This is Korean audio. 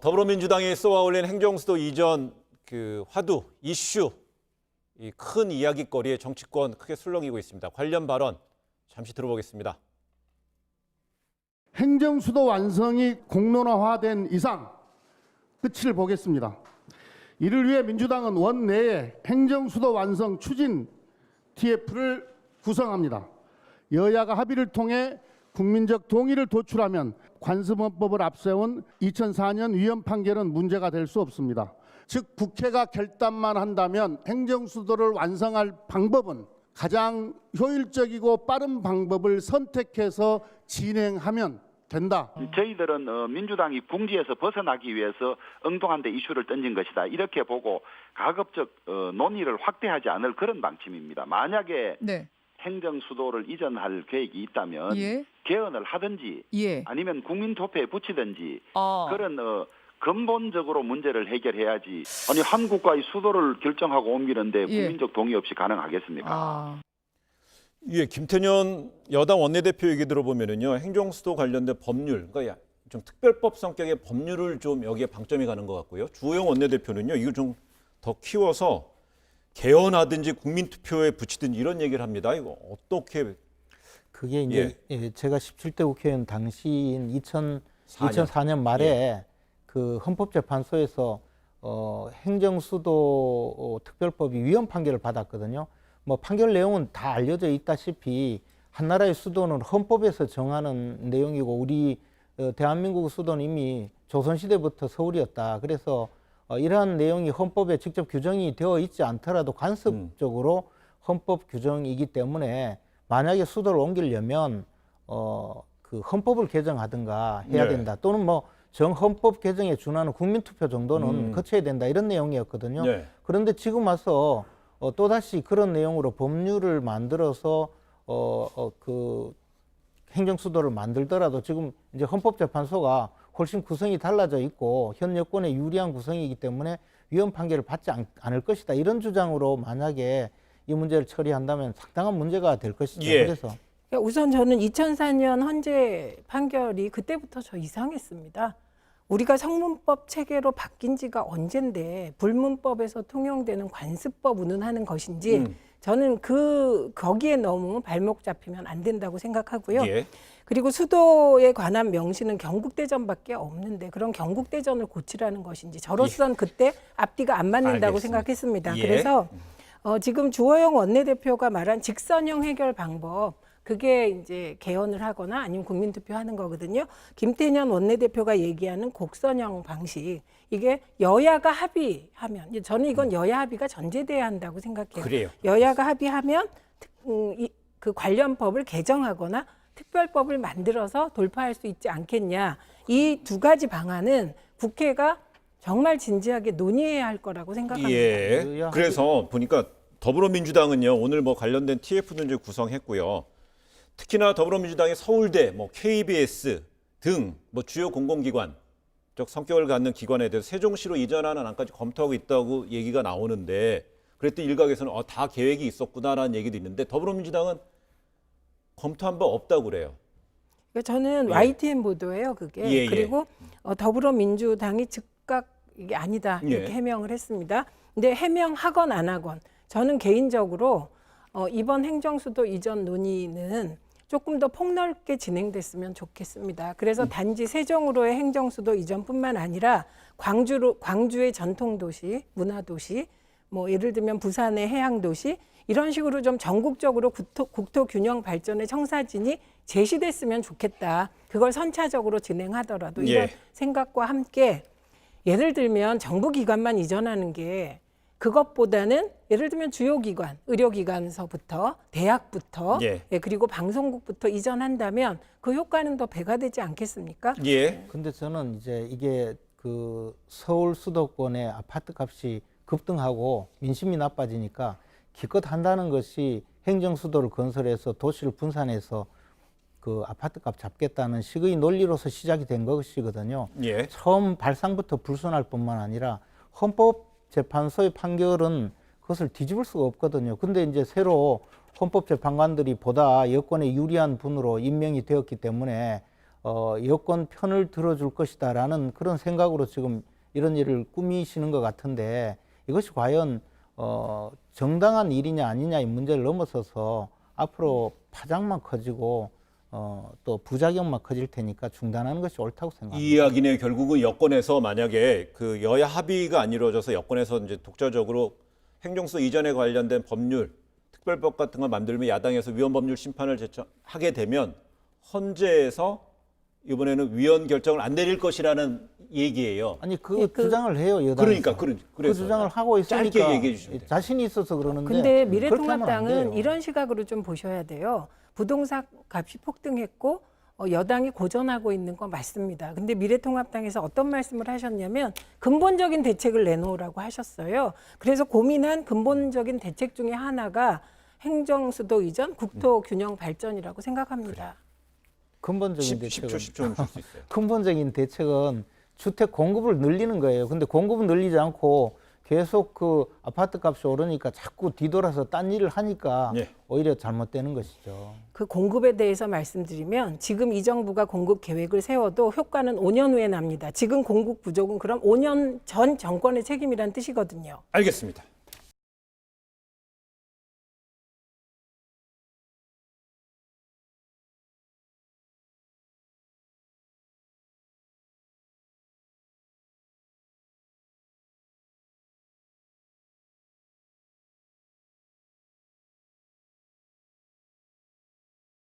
더불어민주당이 쏘아올린 행정수도 이전 화두, 이슈, 이 큰 이야기거리에 정치권 크게 술렁이고 있습니다. 관련 발언 잠시 들어보겠습니다. 행정수도 완성이 공론화된 이상 끝을 보겠습니다. 이를 위해 민주당은 원내에 행정수도 완성 추진 TF를 구성합니다. 여야가 합의를 통해 국민적 동의를 도출하면 관습헌법을 앞세운 2004년 위헌 판결은 문제가 될 수 없습니다. 즉 국회가 결단만 한다면 행정수도를 완성할 방법은 가장 효율적이고 빠른 방법을 선택해서 진행하면 된다. 저희들은 민주당이 궁지에서 벗어나기 위해서 엉뚱한 데 이슈를 던진 것이다. 이렇게 보고 가급적 논의를 확대하지 않을 그런 방침입니다. 만약에 네. 행정수도를 이전할 계획이 있다면 개헌을 하든지 아니면 국민투표에 붙이든지 그런 근본적으로 문제를 해결해야지. 아니 한 국가의 수도를 결정하고 옮기는데 국민적 동의 없이 가능하겠습니까? 예, 김태년 여당 원내대표 얘기 들어보면은요, 행정수도 관련된 법률, 그러니까 좀 특별법 성격의 법률을 좀 여기에 방점이 가는 것 같고요. 주호영 원내대표는요, 이걸 좀 더 키워서 개헌하든지 국민투표에 붙이든지 이런 얘기를 합니다. 이거 어떻게? 그게 이제 제가 17대 국회의원 당시인 2004년 말에 그 헌법재판소에서 행정수도 특별법이 위헌 판결을 받았거든요. 뭐 판결 내용은 다 알려져 있다시피 한 나라의 수도는 헌법에서 정하는 내용이고 우리 대한민국 수도는 이미 조선시대부터 서울이었다. 그래서 이러한 내용이 헌법에 직접 규정이 되어 있지 않더라도 관습적으로 헌법 규정이기 때문에 만약에 수도를 옮기려면 그 헌법을 개정하든가 해야 된다. 또는 뭐 정헌법 개정에 준하는 국민투표 정도는 거쳐야 된다. 이런 내용이었거든요. 그런데 지금 와서 또다시 그런 내용으로 법률을 만들어서 그 행정수도를 만들더라도 지금 이제 헌법재판소가 훨씬 구성이 달라져 있고 현 여권에 유리한 구성이기 때문에 위헌 판결을 받지 않을 것이다. 이런 주장으로 만약에 이 문제를 처리한다면 상당한 문제가 될 것이죠. 그래서 우선 저는 2004년 헌재 판결이 그때부터 저 이상했습니다. 우리가 성문법 체계로 바뀐 지가 언젠데 불문법에서 통용되는 관습법 운운하는 것인지 저는 거기에 너무 발목 잡히면 안 된다고 생각하고요. 그리고 수도에 관한 명시는 경국대전밖에 없는데 그런 경국대전을 고치라는 것인지 저로서는 그때 앞뒤가 안 맞는다고 생각했습니다. 그래서 지금 주호영 원내대표가 말한 직선형 해결 방법, 그게 이제 개헌을 하거나 아니면 국민투표하는 거거든요. 김태년 원내대표가 얘기하는 곡선형 방식, 이게 여야가 합의하면, 저는 이건 여야 합의가 전제돼야 한다고 생각해요. 그래요. 여야가 합의하면 그 관련 법을 개정하거나 특별법을 만들어서 돌파할 수 있지 않겠냐. 이 두 가지 방안은 국회가 정말 진지하게 논의해야 할 거라고 생각합니다. 그래서 보니까 더불어민주당은요, 오늘 뭐 관련된 TF도 이제 구성했고요. 특히나 더불어민주당의 서울대, 뭐 KBS 등 뭐 주요 공공기관 적 성격을 갖는 기관에 대해서 세종시로 이전하는 안까지 검토하고 있다고 얘기가 나오는데, 그랬더니 일각에서는 다 계획이 있었구나라는 얘기도 있는데 더불어민주당은 검토한 바 없다고 그래요. 저는 YTN 보도예요, 그게. 그리고 더불어민주당이 즉각 이게 아니다 이렇게 해명을 했습니다. 근데 해명하건 안 하건 저는 개인적으로 이번 행정수도 이전 논의는 조금 더 폭넓게 진행됐으면 좋겠습니다. 그래서 단지 세종으로의 행정수도 이전뿐만 아니라 광주의 전통도시, 문화도시, 뭐 예를 들면 부산의 해양도시, 이런 식으로 좀 전국적으로 국토 균형 발전의 청사진이 제시됐으면 좋겠다. 그걸 선차적으로 진행하더라도 이런 생각과 함께 예를 들면 정부 기관만 이전하는 게 그것보다는 예를 들면 주요 기관, 의료기관서부터 대학부터 그리고 방송국부터 이전한다면 그 효과는 더 배가 되지 않겠습니까? 근데 저는 이제 이게 그 서울 수도권의 아파트 값이 급등하고 민심이 나빠지니까 기껏 한다는 것이 행정수도를 건설해서 도시를 분산해서 그 아파트 값 잡겠다는 식의 논리로서 시작이 된 것이거든요. 처음 발상부터 불순할 뿐만 아니라 헌법재판소의 판결은 그것을 뒤집을 수가 없거든요. 근데 이제 새로 헌법재판관들이 보다 여권에 유리한 분으로 임명이 되었기 때문에 여권 편을 들어줄 것이다라는 그런 생각으로 지금 이런 일을 꾸미시는 것 같은데 이것이 과연 정당한 일이냐 아니냐의 문제를 넘어서서 앞으로 파장만 커지고 또 부작용만 커질 테니까 중단하는 것이 옳다고 생각합니다. 이 이야기는 결국은 여권에서 만약에 그 여야 합의가 안 이루어져서 여권에서 이제 독자적으로 행정수 이전에 관련된 법률, 특별법 같은 걸 만들면 야당에서 위헌 법률 심판을 제청하게 되면 헌재에서 이번에는 위헌 결정을 안 내릴 것이라는 얘기예요. 아니 그 주장을 해요 여당에서. 그러니까 그 주장을 하고 있으니까 짧게 얘기해 주시면 돼요. 자신이 있어서 그러는데. 근데 그렇게 하면 안 미래통합당은 돼요. 이런 시각으로 좀 보셔야 돼요. 부동산 값이 폭등했고 여당이 고전하고 있는 건 맞습니다. 근데 미래통합당에서 어떤 말씀을 하셨냐면 근본적인 대책을 내놓으라고 하셨어요. 그래서 고민한 근본적인 대책 중에 하나가 행정수도 이전, 국토균형 발전이라고 생각합니다. 근본적인 대책은 10초 줄 수 있어요. 근본적인 대책은 주택 공급을 늘리는 거예요. 근데 공급은 늘리지 않고 계속 그 아파트 값이 오르니까 자꾸 뒤돌아서 딴 일을 하니까 예. 오히려 잘못되는 것이죠. 그 공급에 대해서 말씀드리면 지금 이 정부가 공급 계획을 세워도 효과는 5년 후에 납니다. 지금 공급 부족은 그럼 5년 전 정권의 책임이란 뜻이거든요. 알겠습니다.